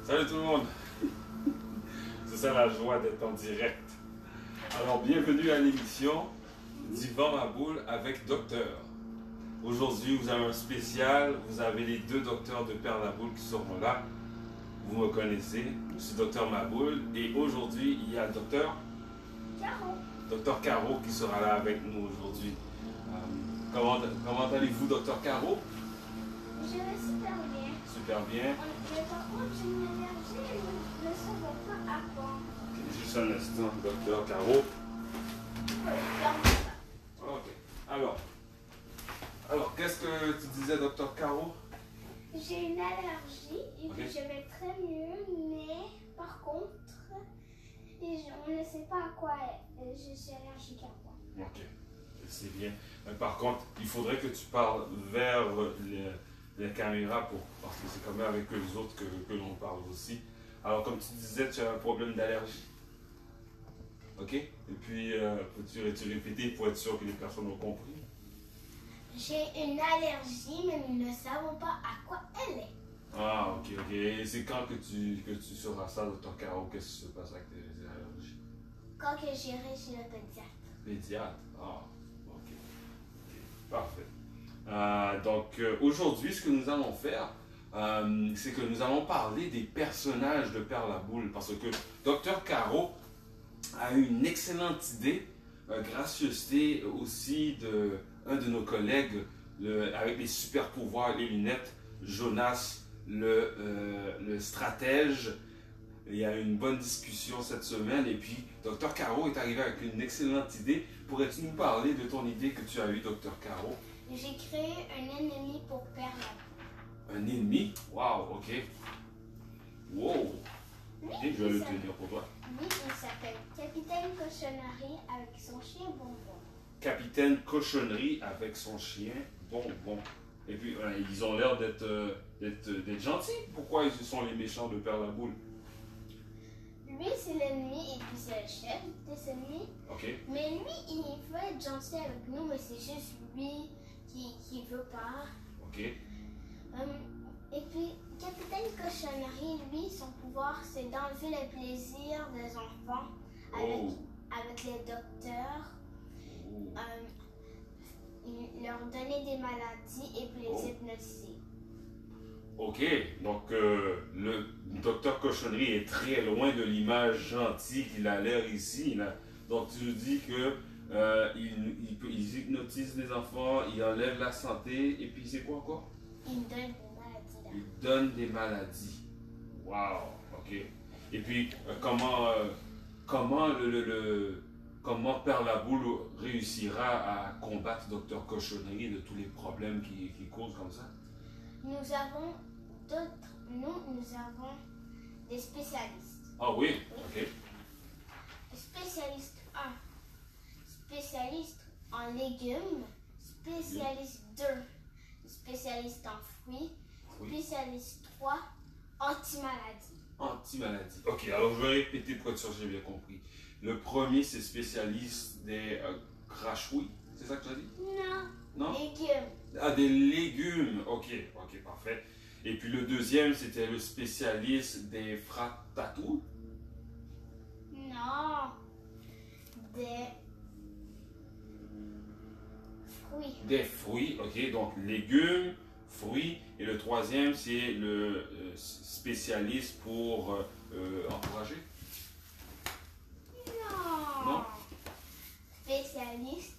Salut tout le monde! C'est ça la joie d'être en direct. Alors, bienvenue à l'émission d'Yvan Maboul avec Docteur. Aujourd'hui, vous avez un spécial. Vous avez les deux docteurs de Père Maboul qui seront là. Vous me connaissez, je suis Docteur Maboul. Et aujourd'hui, il y a Docteur Caro. Docteur Caro qui sera là avec nous aujourd'hui. Comment allez-vous, Docteur Caro? Je vais super bien. Super bien. Mais par contre, j'ai une allergie et je ne sais pas à quoi. Ok, juste un instant, Docteur Caro. Ok. Alors, qu'est-ce que tu disais, Docteur Caro? J'ai une allergie et Ok. puis je vais très mieux, mais par contre, on ne sait pas à quoi je suis allergique à quoi. Ok, c'est bien. Mais par contre, il faudrait que tu parles vers les caméras parce que c'est quand même avec eux autres que l'on parle aussi. Alors, comme tu disais, tu as un problème d'allergie. Ok? Et puis, peux-tu répéter pour être sûr que les personnes ont compris? J'ai une allergie, mais nous ne savons pas à quoi elle est. Ah, ok, ok. Et c'est quand que tu sauras ça, Docteur Caro? Qu'est-ce qui se passe avec tes allergies? Quand que j'irai chez le pédiatre. Pédiatre. Ah, ok. Ok, parfait. Donc, aujourd'hui, ce que nous allons faire, c'est que nous allons parler des personnages de Père Laboule. Parce que Docteur Caro a eu une excellente idée, gracieuseté aussi de un de nos collègues avec les super pouvoirs, les lunettes, Jonas, le stratège. Il y a eu une bonne discussion cette semaine et puis Dr Caro est arrivé avec une excellente idée. Pourrais-tu nous parler de ton idée que tu as eue, Dr Caro? J'ai créé un ennemi pour Père Laboule. Un ennemi? Wow, ok. Wow. Ok, je vais le tenir pour toi. Lui, il s'appelle Capitaine Cochonnerie avec son chien Bonbon. Capitaine Cochonnerie avec son chien Bonbon. Et puis, ils ont l'air d'être gentils. Pourquoi ils sont les méchants de Père Laboule? Lui, c'est l'ennemi et puis c'est le chef des ennemis. Ok. Mais lui, il veut être gentil avec nous, mais c'est juste lui qui veut pas. Ok. Et puis, Capitaine Cochonnerie, lui, son pouvoir, c'est d'enlever le plaisir des enfants avec les docteurs. Oh. Leur donner des maladies et puis les hypnotiser. Ok, donc le docteur Cochonnerie est très loin de l'image gentille qu'il a l'air ici. Là. Donc tu nous dis que il hypnotise les enfants, il enlève la santé, et puis c'est quoi encore? Il donne des maladies. Là. Il donne des maladies. Wow, ok. Et puis comment Père Laboule réussira à combattre docteur Cochonnerie de tous les problèmes qui causent comme ça? Nous avons des spécialistes. Ah oui, ok. Spécialiste 1, spécialiste en légumes. Spécialiste 2, spécialiste en fruits. Spécialiste 3, anti-maladie. Anti-maladie. Ok, alors je vais répéter pour être sûr que j'ai bien compris. Le premier, c'est spécialiste des crachouilles. C'est ça que tu as dit? Non. Non? Légumes. Ah, des légumes. Ok, ok, parfait. Et puis le deuxième, c'était le spécialiste des fratatouilles. Non. Des fruits. Des fruits, ok, donc légumes, fruits. Et le troisième, c'est le spécialiste pour encourager. Non. Spécialiste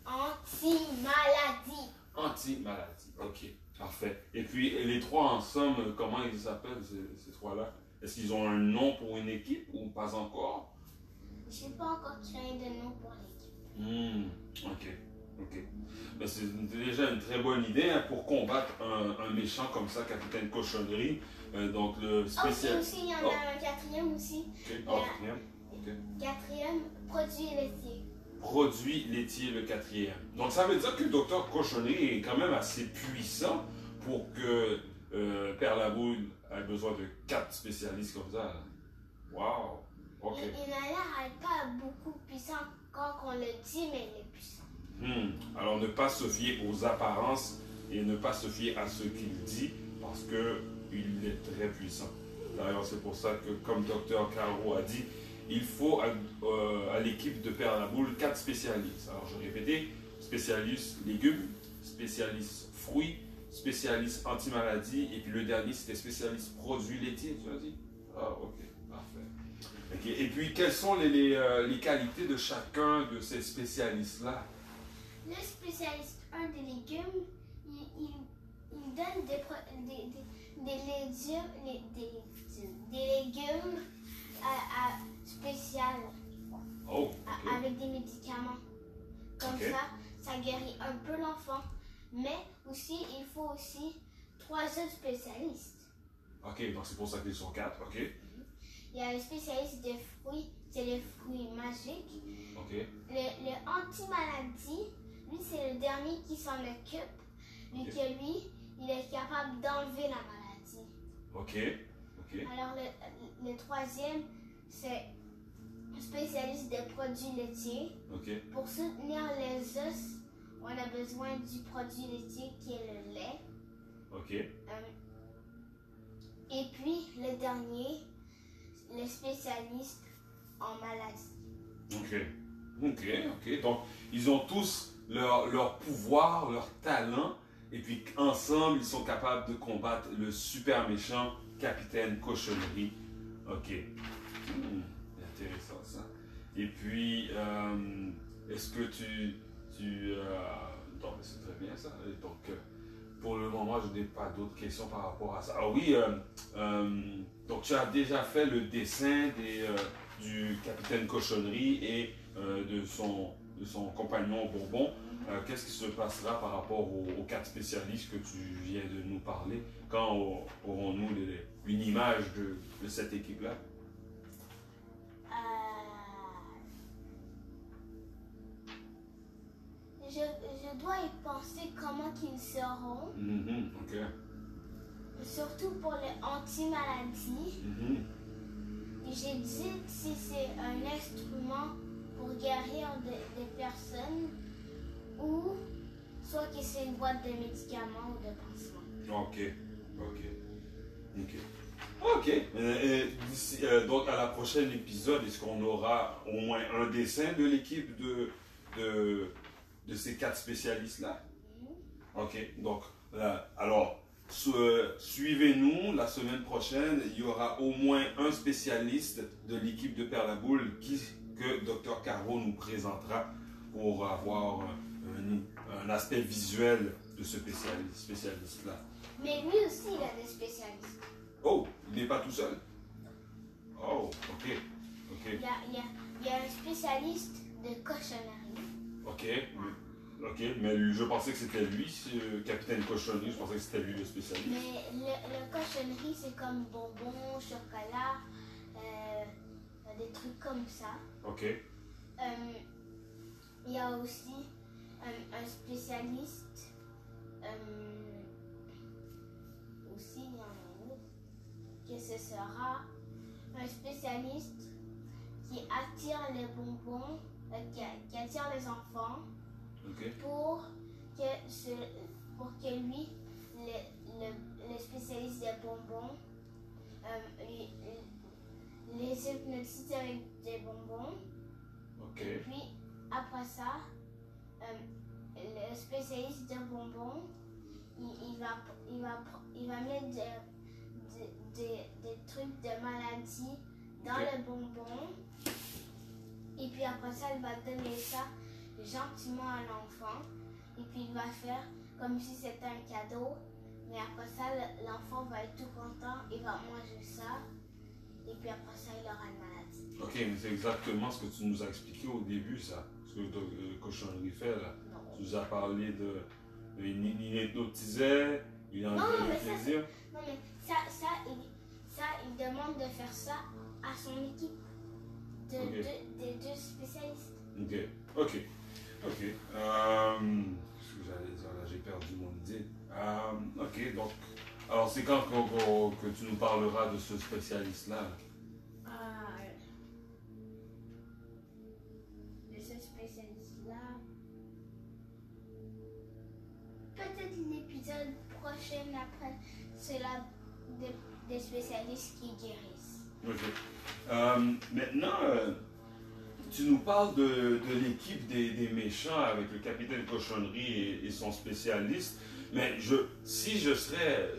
anti-maladie. Anti-maladie, ok, parfait. Et puis les trois ensemble, comment ils s'appellent ces trois-là? Est-ce qu'ils ont un nom pour une équipe ou pas encore? Je n'ai pas encore créé de nom pour l'équipe. Ok, ok. Ben, c'est déjà une très bonne idée hein, pour combattre un méchant comme ça, Capitaine Cochonnerie. Donc le spécial. Aussi, il y en a un quatrième aussi. Ok, quatrième. Ok. Quatrième, produit laitier. Produit laitier le quatrième. Donc ça veut dire que le docteur Cochonnerie est quand même assez puissant pour que Père Laboule ait besoin de 4 spécialistes comme ça. Wow! Ok. Il n'a l'air pas beaucoup puissant quand on le dit, mais il est puissant. Alors ne pas se fier aux apparences et ne pas se fier à ce qu'il dit parce qu'il est très puissant. D'ailleurs, c'est pour ça que, comme Dr Caro a dit, il faut à l'équipe de Père la Boule 4 spécialistes. Alors, je répétais, spécialiste légumes, spécialiste fruits, spécialiste anti-maladie, et puis le dernier, c'était spécialiste produits laitiers, tu as dit? Ah, ok, parfait. Okay. Et puis, quelles sont les qualités de chacun de ces spécialistes-là? Le spécialiste 1 des légumes, il donne des légumes spéciaux Oh, okay. avec des médicaments. Comme ça guérit un peu l'enfant. Mais aussi, il faut aussi 3 autres spécialistes. Ok, donc c'est pour ça qu'ils sont 4, ok. Il y a le spécialiste des fruits, c'est les fruits magiques. Ok. Le anti-maladie, lui, c'est le dernier qui s'en occupe, vu que lui, il est capable d'enlever la maladie. Ok. Alors, le troisième, c'est un spécialiste des produits laitiers. Pour soutenir les os, on a besoin du produit laitier qui est le lait. Et puis, le dernier, le spécialiste en maladie. Ok. Donc, ils ont tous leur pouvoir, leur talent, et puis ensemble, ils sont capables de combattre le super méchant Capitaine Cochonnerie. Ok. Intéressant ça. Et puis, est-ce que donc, c'est très bien ça. Donc, pour le moment, je n'ai pas d'autres questions par rapport à ça. Ah oui, donc tu as déjà fait le dessin du Capitaine Cochonnerie et de son compagnon Bourbon. Qu'est-ce qui se passera par rapport aux 4 spécialistes que tu viens de nous parler? Quand aurons-nous une image de cette équipe-là? Je dois y penser comment qu'ils seront. Surtout pour les anti-maladies. J'ai dit si c'est un instrument pour guérir des personnes ou soit que c'est une boîte de médicaments ou de pansements. Donc à la prochaine épisode, est-ce qu'on aura au moins un dessin de l'équipe de ces 4 spécialistes-là? Ok, donc alors suivez-nous la semaine prochaine. Il y aura au moins un spécialiste de l'équipe de Père la Boule que Dr Caro nous présentera pour avoir un aspect visuel de ce spécialiste-là. Mais lui aussi, il a des spécialistes. Oh, il n'est pas tout seul? Oh, ok. Il y a un spécialiste de cochonnerie. Ok, mais je pensais que c'était lui, Capitaine Cochonnerie, je pensais que c'était lui le spécialiste. Mais le cochonnerie, c'est comme bonbons, chocolat, des trucs comme ça. Il y a aussi un spécialiste, aussi il y en a un autre, que ce sera un spécialiste qui attire les bonbons, qui attire les enfants pour que lui, le spécialiste des bonbons, les hypnotise avec des bonbons. Et puis après ça, le spécialiste de bonbons, il va mettre des trucs de maladie dans le bonbon. Et puis après ça, il va donner ça gentiment à l'enfant. Et puis il va faire comme si c'était un cadeau. Mais après ça, l'enfant va être tout content, il va manger ça. Et puis après ça, il aura une maladie. Ok, mais c'est exactement ce que tu nous as expliqué au début, ça. Ce que le cochonnerie fait, là. Non. Tu nous as parlé de... Il hypnotisait, il enlevait le plaisir. Non, mais il demande de faire ça à son équipe des 2 spécialistes. Ok. Ce que j'allais dire, là, j'ai perdu mon idée. Ok, donc... Alors, c'est quand que tu nous parleras de ce spécialiste-là? De ce spécialiste-là... Peut-être l'épisode prochain après. C'est des spécialistes qui guérissent. Ok. Maintenant, tu nous parles de l'équipe des méchants avec le capitaine Cochonnerie et son spécialiste. Mais si je serais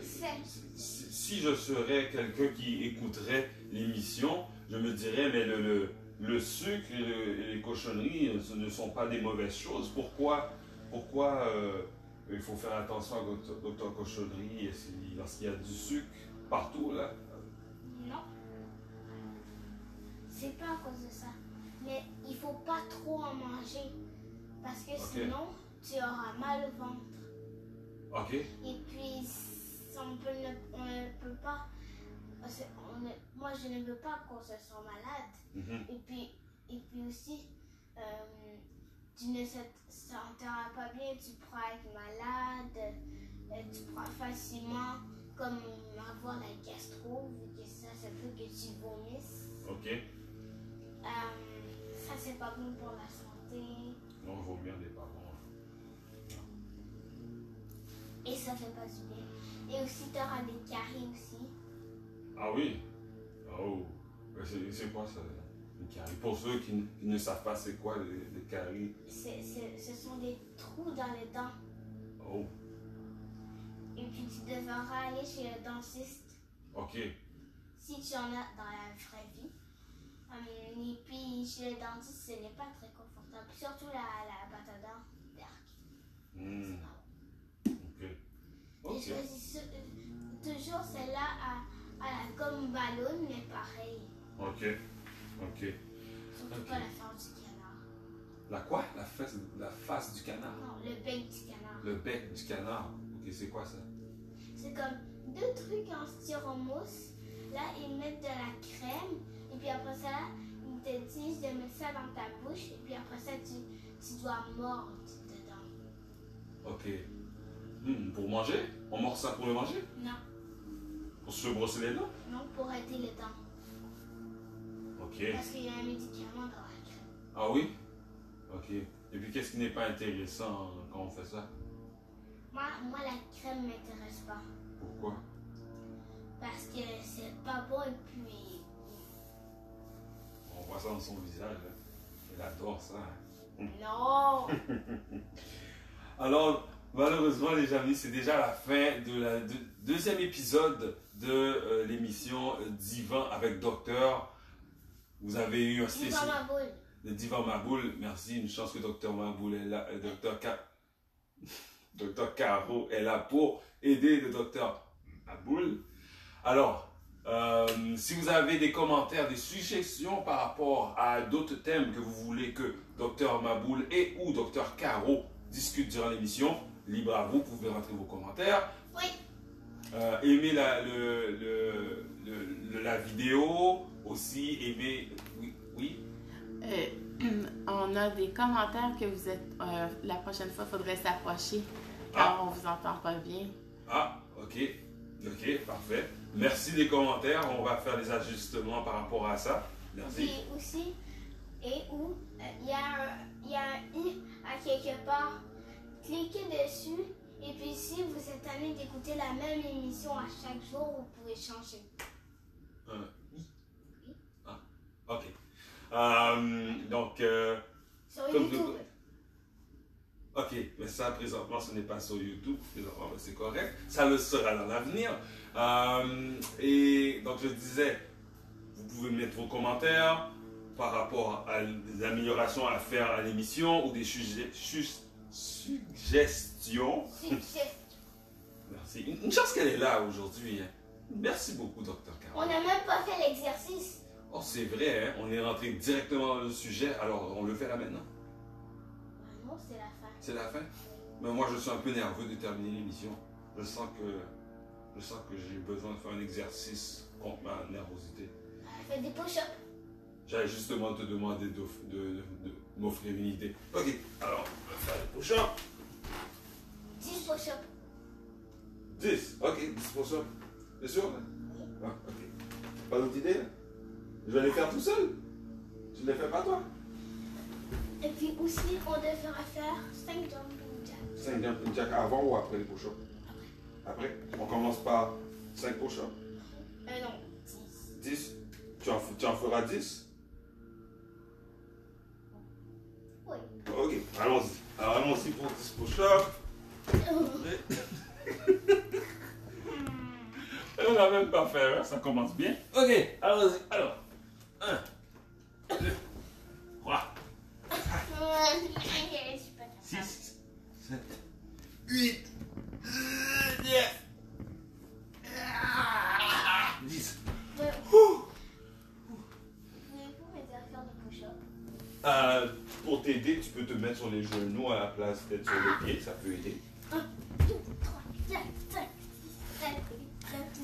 quelqu'un qui écouterait l'émission, je me dirais, mais le sucre et les cochonneries, ce ne sont pas des mauvaises choses. Pourquoi il faut faire attention à Dr Cochonnerie lorsqu'il y a du sucre partout, là? Non. C'est pas à cause de ça. Mais il faut pas trop en manger. Parce que sinon, tu auras mal au ventre. OK. Et puis, on ne peut pas. Moi, je ne veux pas qu'on se sente malade. Et puis aussi, tu ne te sentiras pas bien, tu pourras être malade, tu pourras facilement comme avoir la gastro, vu que ça peut que tu vomisses. OK. Ça, c'est pas bon pour la santé. Non, vomir n'est pas bon. Et ça fait pas du bien. Et aussi, tu auras des caries aussi. Ah oui? Oh! C'est quoi ça? Les caries? Pour ceux qui ne savent pas c'est quoi les caries? Ce sont des trous dans les dents. Oh! Et puis tu devras aller chez le dentiste. OK. Si tu en as dans la vraie vie. Et puis chez le dentiste, ce n'est pas très confortable. Surtout la pâte à dents d'arc. OK. OK. J'ai choisi toujours celle-là à la gomme ballon, mais pareil. OK. OK. Surtout pas la face du canard. La quoi? La face du canard? Non, le bec du canard. Le bec du canard. OK, c'est quoi ça? C'est comme deux trucs en styromousse. Là, ils mettent de la crème. Et puis après ça, ils te disent de mettre ça dans ta bouche. Et puis après ça, tu dois mordre dedans. OK. Pour manger? On mord ça pour le manger? Non. Pour se brosser les dents? Non, pour aider les dents. OK. Parce qu'il y a un médicament dans la crème. Ah oui? OK. Et puis qu'est-ce qui n'est pas intéressant quand on fait ça? Moi la crème ne m'intéresse pas. Pourquoi? Parce que c'est pas bon et puis... On voit ça dans son visage. Hein? Elle adore ça. Hein? Non! Alors, malheureusement, les amis, c'est déjà la fin de la deuxième épisode de l'émission Divan avec Docteur. Vous avez eu un spécial. Divan Maboul. Le Divan Maboul. Merci. Une chance que Docteur Maboul est là. Docteur Caro est là pour aider le Docteur Maboul. Alors, si vous avez des commentaires, des suggestions par rapport à d'autres thèmes que vous voulez que Docteur Maboul et ou Docteur Caro discutent durant l'émission, libre à vous, vous pouvez rentrer vos commentaires. Oui. Aimez la vidéo, aussi aimez... Oui. On a des commentaires que vous êtes... la prochaine fois, il faudrait s'approcher car on ne vous entend pas bien. Ah, ok. Ok, parfait. Merci des commentaires. On va faire des ajustements par rapport à ça. Merci. Et aussi, il y a un i à quelque part. Cliquez dessus. Et puis si vous êtes tanné d'écouter la même émission à chaque jour, vous pouvez changer. Ah, ok. Donc, sur YouTube. Ok, mais ça, présentement, ce n'est pas sur YouTube. Présentement, c'est correct. Ça le sera dans l'avenir. Et donc, je disais, vous pouvez mettre vos commentaires par rapport à des améliorations à faire à l'émission ou des suggestions. Merci. Une chance qu'elle est là aujourd'hui. Hein. Merci beaucoup, Dr. Caro. On n'a même pas fait l'exercice. Oh, c'est vrai, hein? On est rentré directement dans le sujet. Alors, on le fait là maintenant? Non, c'est la fin. C'est la fin? Mais moi, je suis un peu nerveux de terminer l'émission. Je sens que j'ai besoin de faire un exercice contre ma nervosité. Fais des push-ups. J'allais justement te demander de m'offrir une idée. Ok, alors, on va faire des push-ups. 10 push-ups. 10, ok, 10 push-ups. C'est sûr? Hein? Oui. Ah, ok. Pas d'autre idée? Là? Je vais les faire tout seul. Tu ne les fais pas toi? Et puis aussi, on devra faire 5 jumping jacks. 5 jumping jacks avant ou après les push-ups? Après. On commence par 5 push-ups. 10. Tu en feras 10? Oui. Ok, allons-y. Alors, allons-y pour 10 push-ups. On n'a même pas fait, hein? Ça commence bien. Ok, allons-y. Alors, 1, 2, 3, 6, 7, 8, 9, 10. Pour t'aider, tu peux te mettre sur les genoux à la place d'être sur les pieds, ça peut aider. 1, 2, 3, 4, 5, 6, 7, 8, 9, 10.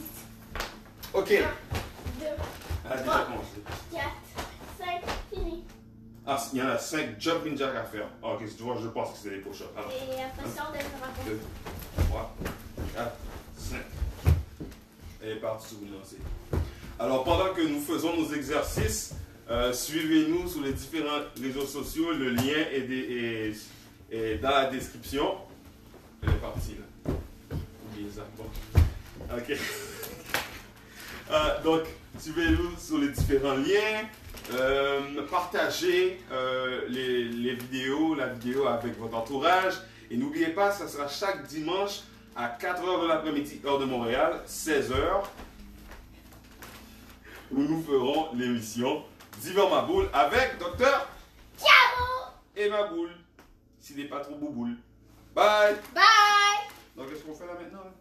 Ok. 1, 2, Ah, déjà commencé. 4, 5, fini. Ah, il y en a 5 jumping jacks à faire. Ah, ok, tu vois, je pense que c'est des push-ups. Alors, Et après ça, on devra 2, 3, 4, 5. Elle est partie sur une lancée. Alors, pendant que nous faisons nos exercices, suivez-nous sur les différents réseaux sociaux. Le lien est dans la description. Elle est partie là. Oubliez ça. Bon. Ok. Donc, suivez-nous sur les différents liens. Partagez les vidéos, la vidéo avec votre entourage. Et n'oubliez pas, ça sera chaque dimanche à 4h de l'après-midi, heure de Montréal, 16h, où nous ferons l'émission Divan ma boule avec Docteur Ciao! et ma boule. S'il n'est pas trop bouboule. Bye! Bye! Donc, qu'est-ce qu'on fait là maintenant? Là?